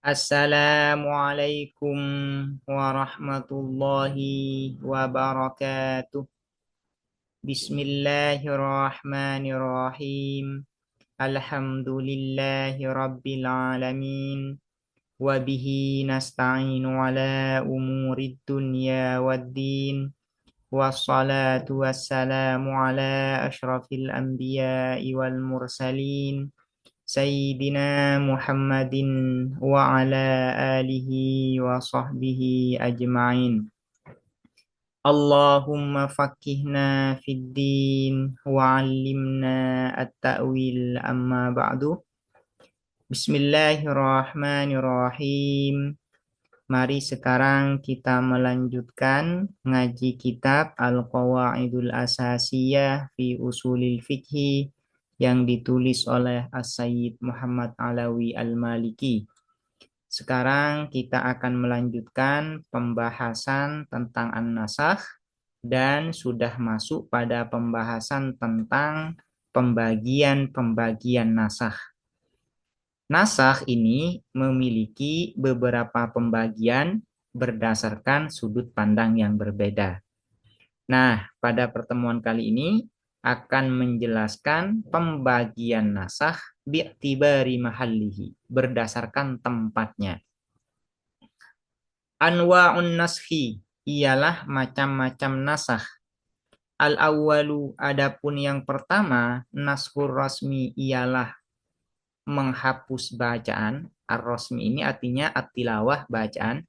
Assalamualaikum warahmatullahi wabarakatuh. Bismillahirrahmanirrahim. Alhamdulillahi rabbil alamin. Wabihi nasta'inu ala umurid dunya waddin. Wassalatu wassalamu ala ashrafil anbiya'i wal mursalin. Sayyidina Muhammadin wa ala alihi wa sahbihi ajma'in. Allahumma fakihna fid din wa 'allimna at-ta'wil amma ba'du. Bismillahirrahmanirrahim. Mari sekarang kita melanjutkan ngaji kitab Al-Qawaidul Asasiyah fi Usulil Fiqhi yang ditulis oleh As-Sayyid Muhammad Alawi Al-Maliki. Sekarang kita akan melanjutkan pembahasan tentang an-nasakh dan sudah masuk pada pembahasan tentang pembagian-pembagian nasakh. Nasakh ini memiliki beberapa pembagian berdasarkan sudut pandang yang berbeda. Nah, pada pertemuan kali ini akan menjelaskan pembagian nasakh bi'tibari mahallihi, berdasarkan tempatnya. Anwa'un naskhi ialah macam-macam nasakh. Al-awwalu, adapun yang pertama, naskhur rasmi ialah menghapus bacaan. Ar-rasmi ini artinya at-tilawah, bacaan.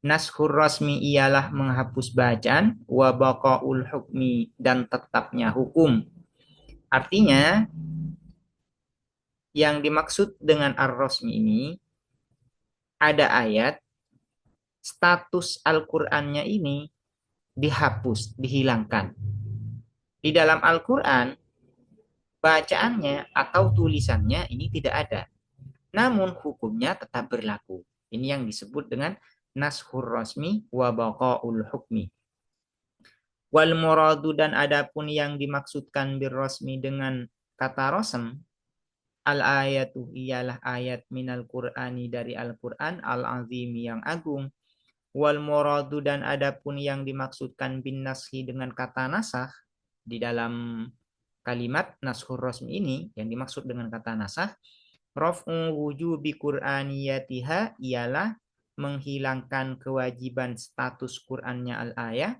Naskhur rasmi ialah menghapus bacaan, wa baqaul hukmi, dan tetapnya hukum. Artinya yang dimaksud dengan ar-rasmi ini ada ayat status Al-Qur'annya ini dihapus, dihilangkan. Di dalam Al-Qur'an bacaannya atau tulisannya ini tidak ada. Namun hukumnya tetap berlaku. Ini yang disebut dengan naskhur rasmi wa baqaul hukmi. Wal muradu, dan adapun yang dimaksudkan bir rasmi dengan kata rasm, al ayatu ialah ayat minal qur'ani dari Al-Qur'an al-azim yang agung. Wal muradu, dan adapun yang dimaksudkan bin naskhi dengan kata nasakh di dalam kalimat naskhur rasmi ini, yang dimaksud dengan kata nasakh, raf'u wujubi qur'aniyatiha ialah menghilangkan kewajiban status Qur'annya al-ayah,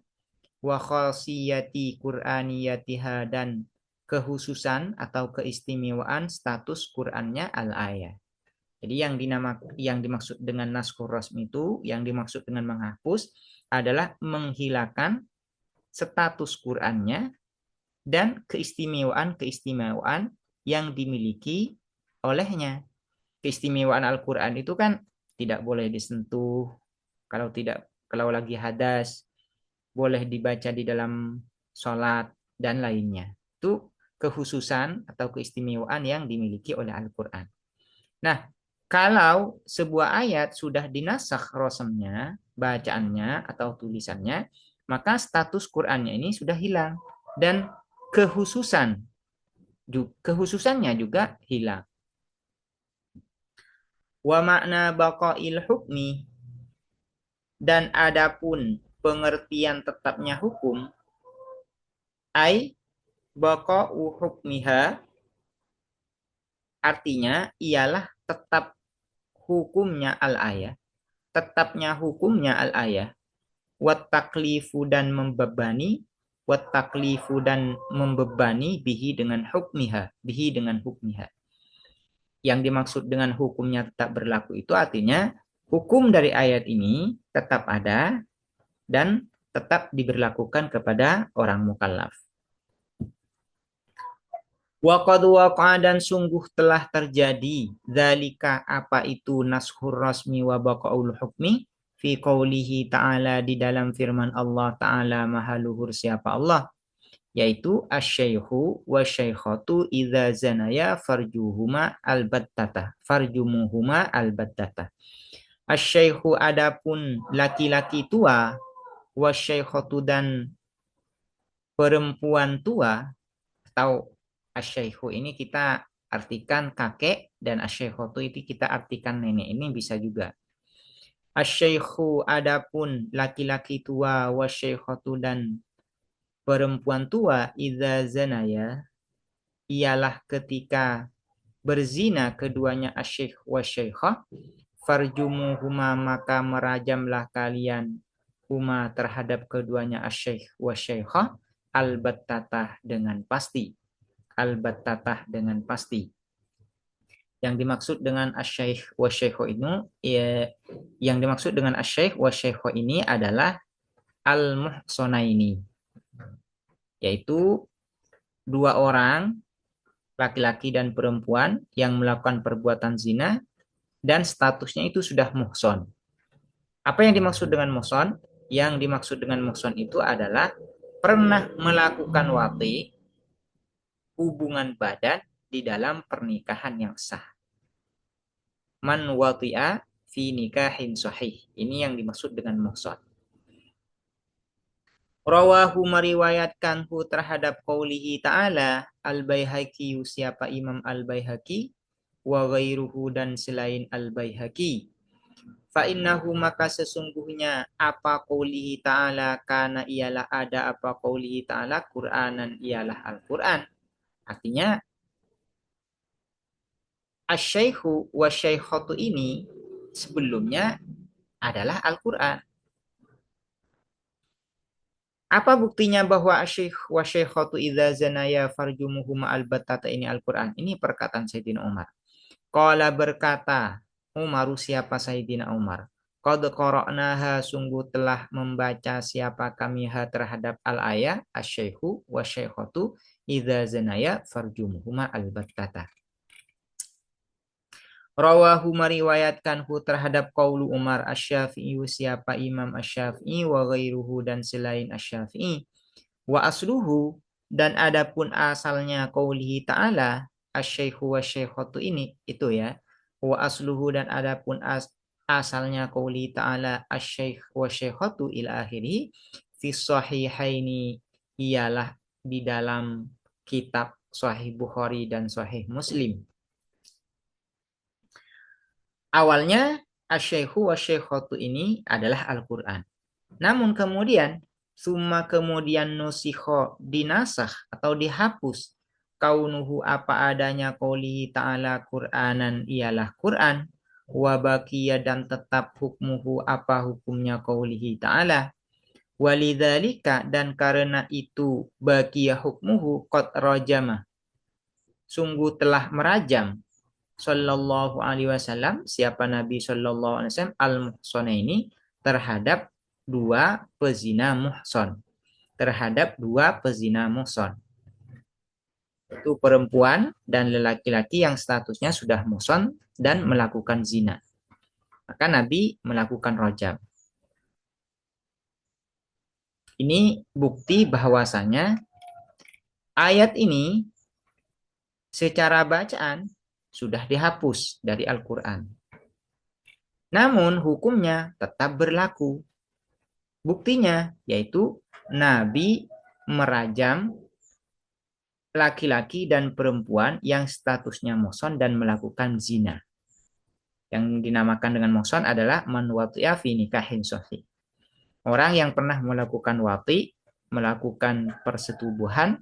wa khasiyati qur'aniyatiha, dan kekhususan atau keistimewaan status Qur'annya al-ayah. Jadi yang dimaksud dengan naskhur rasmi itu, yang dimaksud dengan menghapus adalah menghilangkan status Qur'annya dan keistimewaan-keistimewaan yang dimiliki olehnya. Keistimewaan Al-Qur'an itu kan tidak boleh disentuh, kalau lagi hadas, boleh dibaca di dalam sholat, dan lainnya. Itu kekhususan atau keistimewaan yang dimiliki oleh Al-Qur'an. Nah, kalau sebuah ayat sudah dinasakh rasmnya, bacaannya atau tulisannya, maka status Qur'annya ini sudah hilang dan kekhususannya juga hilang. Wa makna baqail hukmi, dan adapun pengertian tetapnya hukum, ai baqa'u hukmiha, artinya ialah tetap hukumnya al-ayah, tetapnya hukumnya al-ayah, wat taklifu, dan membebani, wat taklifu, dan membebani bihi dengan hukmiha. Yang dimaksud dengan hukumnya tetap berlaku itu artinya hukum dari ayat ini tetap ada dan tetap diberlakukan kepada orang mukallaf. Wa qad waqa'a, dan sungguh telah terjadi, dzalika, apa itu, naskhur rasmi wa baqaul hukmi, fi qaulihi ta'ala, di dalam firman Allah Ta'ala Maha Luhur siapa Allah, yaitu asy-syaikhu wa syaikhatu idza zanaya farjumuhuma albattata. Asy-syaikhu, adapun laki-laki tua, wa syaikhatu, dan perempuan tua, atau asy-syaikhu ini kita artikan kakek, dan asyaikhatu itu kita artikan nenek. Ini bisa juga. Asyaikhu adapun laki-laki tua, wasyaikhatu dan perempuan tua, idza zanaya ialah ketika berzina keduanya asyaikh wasyaikhah, farjumuhuma maka merajamlah kalian huma terhadap keduanya asyaikh wasyaikhah, albattatah dengan pasti. Albattatah dengan pasti. Yang dimaksud dengan asyaikh wasyaikho ini, yang dimaksud dengan asyaikh wasyaikho ini adalah al-muhsonaini, yaitu dua orang laki-laki dan perempuan yang melakukan perbuatan zina dan statusnya itu sudah muhson. Apa yang dimaksud dengan muhson? Yang dimaksud dengan muhson itu adalah pernah melakukan wati, hubungan badan di dalam pernikahan yang sah. Man wati'a fi nikahin sahih. Ini yang dimaksud dengan muhsan. Rawahu meriwayatkanhu terhadap qaulihi ta'ala Al-Baihaqi, siapa Imam Al-Baihaqi, wa ghairuhu dan selain Al-Baihaqi. Fa innahu maka sesungguhnya apa qaulihi ta'ala, karena ialah ada apa qaulihi ta'ala, Qur'anan ialah Al-Qur'an. Artinya asyaikhu wa syaikhatu ini sebelumnya adalah Al-Quran. Apa buktinya bahwa asyaikh wa syaikhatu idza zanaya farjumuhuma albattata ini Al-Quran? Ini perkataan Sayyidina Umar. Qala berkata Umar, siapa Sayyidina Umar? Qad qara'naha, sungguh telah membaca siapa kami terhadap al-ayah asyaikhu wa syaikhatu idza zanaya farjumuhuma albattata. Rawahu meriwayatkanhu terhadap qaulu Umar Asy-Syafi'i, siapa Imam Asy-Syafi'i, wa ghairuhu dan selain Asy-Syafi'i. Wa asluhu dan adapun asalnya qaulihi ta'ala asyaikhu wa syaikhatu ini itu ya. Wa asluhu dan adapun asalnya qaulihi ta'ala asyaikh wa syaikhatu ila akhirih fi sahihaini ialah di dalam kitab Sahih Bukhari dan Sahih Muslim. Awalnya asyaikhu wa syaikhatu ini adalah Al-Quran. Namun kemudian kemudian nusikho dinasah atau dihapus kaunuhu apa adanya qoulihi ta'ala Qur'anan ialah Quran, wa baqiya dan tetap hukmuhu apa hukumnya qoulihi ta'ala, walidzalika dan karena itu baqiya hukmuhu qad rajama sungguh telah merajam Sallallahu alaihi wasallam, siapa Nabi Sallallahu alaihi wasallam, al-muhsanaini terhadap dua pezina muhson. Terhadap dua pezina muhson. Itu perempuan dan laki-laki yang statusnya sudah muhson dan melakukan zina. Maka Nabi melakukan rajam. Ini bukti bahwasanya ayat ini secara bacaan sudah dihapus dari Al-Quran. Namun hukumnya tetap berlaku. Buktinya yaitu Nabi merajam laki-laki dan perempuan yang statusnya muhson dan melakukan zina. Yang dinamakan dengan muhson adalah man wati'a fi nikahin sahih. Orang yang pernah melakukan wati, melakukan persetubuhan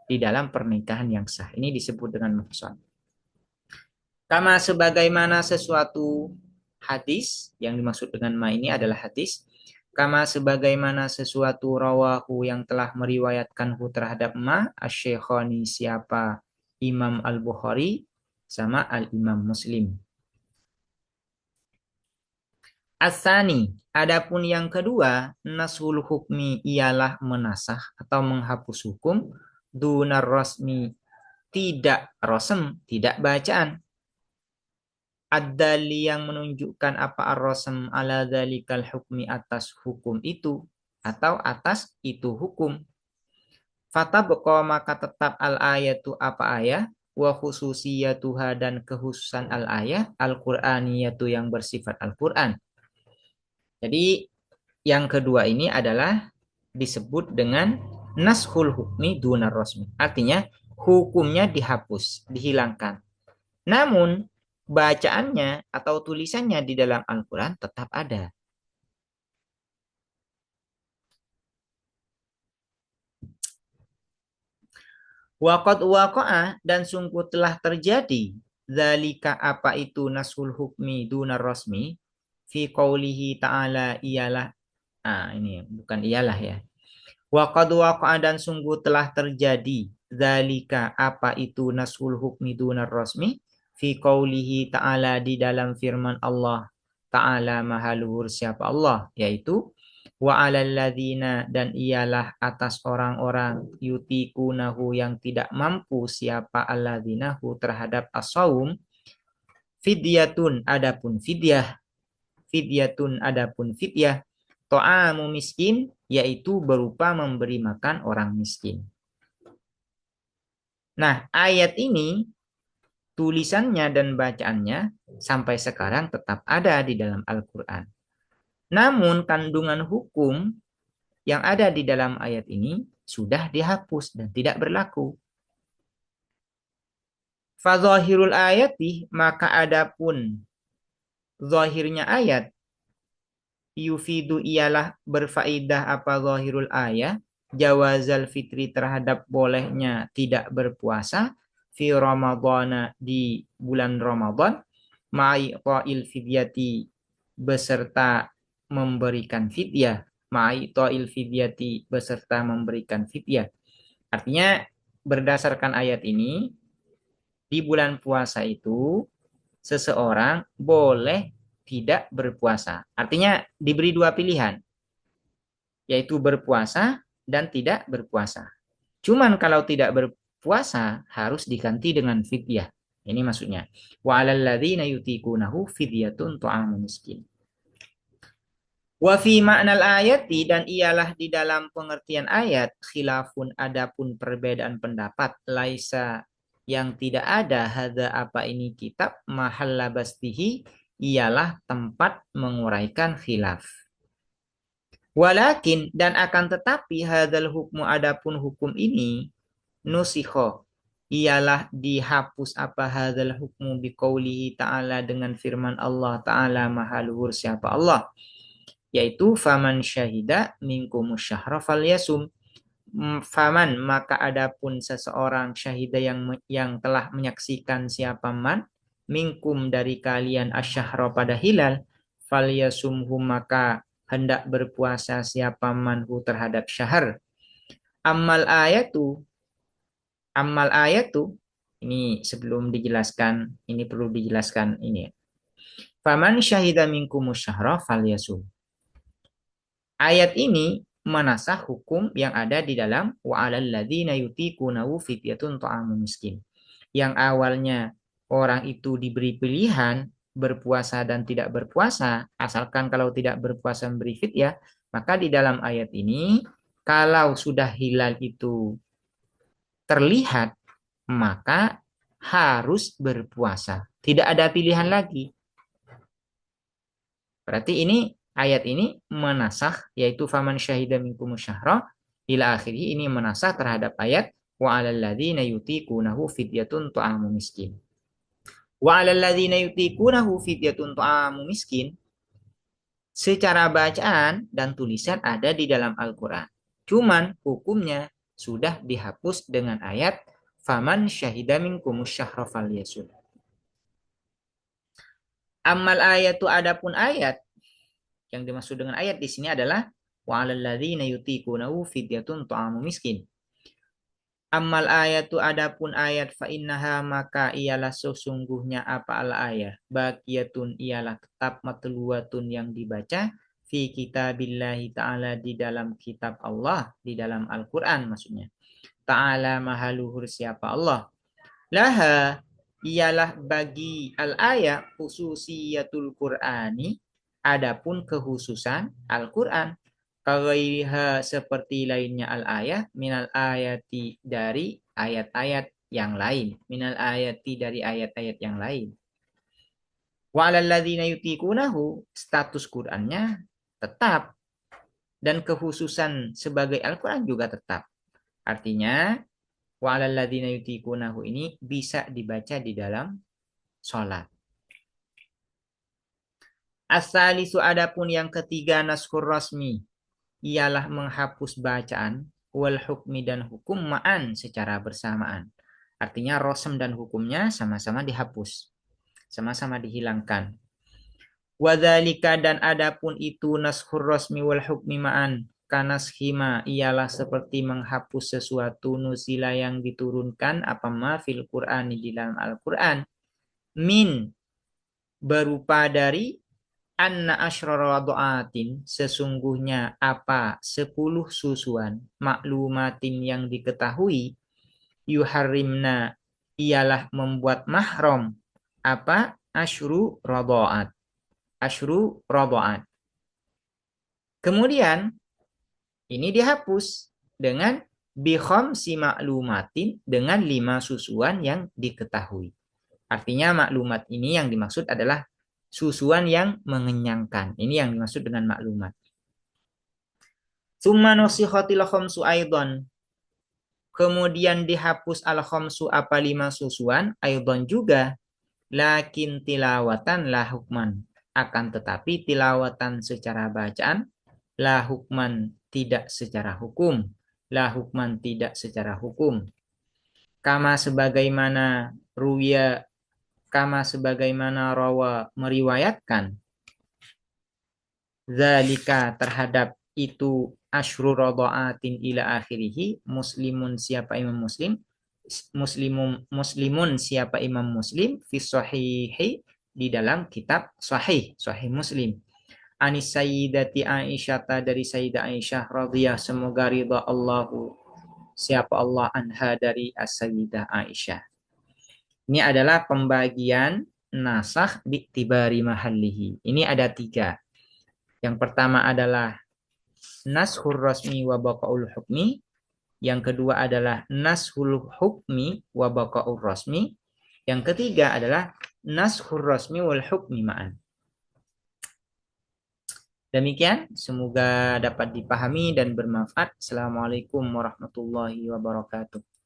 di dalam pernikahan yang sah. Ini disebut dengan muhson. Kama sebagaimana sesuatu hadis, yang dimaksud dengan ma ini adalah hadis. Kama sebagaimana sesuatu rawahu yang telah meriwayatkanhu terhadap ma asy-Syaikhani, siapa Imam Al-Bukhari sama Al-Imam Muslim. As-sani, adapun yang kedua, nashul hukmi ialah menasah atau menghapus hukum, dunar rasmi tidak rasm, tidak bacaan. Ad-dali yang menunjukkan apa ar-rasm ala dzalikal hukmi atas hukum itu atau atas itu hukum. Fatabqa maka tetap al-ayatu apa ayat wa khususiyatuha dan kekhususan al-ayat al-Qur'aniyatu yang bersifat Al-Qur'an. Jadi yang kedua ini adalah disebut dengan nashul hukmi dunar rasmi. Artinya hukumnya dihapus, dihilangkan. Namun bacaannya atau tulisannya di dalam Al-Quran tetap ada. Waqad waqa'a dan sungguh telah terjadi zalika apa itu nasul hukmi dunar rasmi fi qaulihi ta'ala ialah ini bukan ialah ya. Waqad waqa'a dan sungguh telah terjadi zalika apa itu nasul hukmi dunar rasmi fi qaulihi ta'ala di dalam firman Allah Ta'ala maha luhur siapa Allah yaitu wa 'alal ladzina dan ialah atas orang-orang yutikunahu yang tidak mampu siapa alladzinahu terhadap as-saum fidyatun adapun fidyah ta'amu miskin yaitu berupa memberi makan orang miskin. Nah, ayat ini tulisannya dan bacaannya sampai sekarang tetap ada di dalam Al-Qur'an. Namun kandungan hukum yang ada di dalam ayat ini sudah dihapus dan tidak berlaku. Fadzahirul ayati maka adapun zahirnya ayat yufidu ialah berfaedah apa zahirul ayat jawazal fitri terhadap bolehnya tidak berpuasa fi ramadhana di bulan Ramadan ma'i qa'il fidyati beserta memberikan fidyah ma'i qa'il fidyati beserta memberikan fidyah. Artinya berdasarkan ayat ini di bulan puasa itu seseorang boleh tidak berpuasa. Artinya diberi dua pilihan, yaitu berpuasa dan tidak berpuasa. Cuman kalau tidak berpuasa harus diganti dengan fidyah. Ini maksudnya. Wa 'alal ladzina yutiqunahu fidyatun ta'amu miskin. Wa fi ma'nal ayati dan ialah di dalam pengertian ayat khilafun adapun perbedaan pendapat laisa yang tidak ada hadza apa ini kitab mahalla bastihi ialah tempat menguraikan khilaf. Walakin dan akan tetapi hadzal hukmu adapun hukum ini nusikho ialah dihapus apa hadzal hukmu biqaulihi ta'ala dengan firman Allah Ta'ala maha luhur siapa Allah yaitu faman syahida minkum syahra falyasum faman maka adapun seseorang syahida yang telah menyaksikan siapa man minkum dari kalian asyahra pada hilal falyasumhu maka hendak berpuasa siapa manhu terhadap syahr. Ammal ayatu ini sebelum dijelaskan ini perlu dijelaskan ini faman syahida minkum syahra falyasum. Ayat ini menasah hukum yang ada di dalam wa 'alal ladzina yutiqunahu fidyatun ta'amu miskin. Yang awalnya orang itu diberi pilihan berpuasa dan tidak berpuasa, asalkan kalau tidak berpuasa memberi fidyah, maka di dalam ayat ini kalau sudah hilal itu terlihat, maka harus berpuasa. Tidak ada pilihan lagi. Berarti ini ayat ini menasakh yaitu faman syahida minkum syahra ila akhirih ini menasakh terhadap ayat wa 'alal ladzina yutiqunahu fidyatun ta'amu miskin. Wa 'alal ladzina yutiqunahu fidyatun ta'amu miskin secara bacaan dan tulisan ada di dalam Al-Qur'an. Cuman hukumnya sudah dihapus dengan ayat faman syahida minkum syahra falyasum. Amal ayatu adapun ayat yang dimaksud dengan ayat di sini adalah wa 'alal ladzina yutiqunahu fidyatun ta'amu miskin. Amal ayatu adapun ayat fa innaha maka ialah sesungguhnya apa al ayat baqiyatun ialah tetap matluwatun yang dibaca fi kitabillahi ta'ala di dalam kitab Allah di dalam Al-Qur'an maksudnya. Ta'ala maha luhur siapa Allah. Laha ialah bagi al-ayat khususiyatul Qur'ani adapun kekhususan Al-Qur'an kaghairiha seperti lainnya al-ayat minal ayati dari ayat-ayat yang lain minal ayati dari ayat-ayat yang lain wa 'alal ladzina yutiqunahu status Qur'annya tetap dan kekhususan sebagai Al-Qur'an juga tetap artinya wa 'alal ladzina yutiqunahu ini bisa dibaca di dalam sholat. As-salisu adapun yang ketiga naskhur rasmi ialah menghapus bacaan wal hukmi dan hukum ma'an secara bersamaan. Artinya rosem dan hukumnya sama-sama dihapus, sama-sama dihilangkan. Wadzalika dan adapun itu naskhur rasmi wal hukmi ma'an kanas hima ialah seperti menghapus sesuatu nusila yang diturunkan apa ma fil Qur'ani di dalam Al-Qur'an min berupa dari anna asyrara doatin sesungguhnya apa 10 susuan maklumatin yang diketahui yuharrimna ialah membuat mahram apa asyru radoat. Kemudian ini dihapus dengan bikhom si maklumatin dengan 5 susuan yang diketahui. Artinya maklumat ini yang dimaksud adalah susuan yang mengenyangkan. Ini yang dimaksud dengan maklumat. Tsumma nusikhatil khamsu aidon. Kemudian dihapus al khamsu apa 5 susuan aidon juga. Lakin tilawatan la hukman. Akan tetapi tilawatan secara bacaan la hukman tidak secara hukum. La hukman tidak secara hukum. Kama sebagaimana rawa meriwayatkan zalika terhadap itu asyru radhaatin ila akhirih muslimun siapa imam muslim muslimun siapa imam muslim fi sahihi di dalam kitab sahih muslim anis sayyidati aisyah dari sayyidah aisyah radhiyah semoga ridha Allahu siapa Allah anha dari as-sayyidah aisyah. Ini adalah pembagian nasakh bi'tibari mahallihi. Ini ada 3. Yang pertama adalah nashur rasmi wa baqaul hukmi. Yang kedua adalah nashul hukmi wa baqaul rasmi. Yang ketiga adalah nashur rasmi wal hukmi ma'an. Demikian, semoga dapat dipahami dan bermanfaat. Assalamualaikum warahmatullahi wabarakatuh.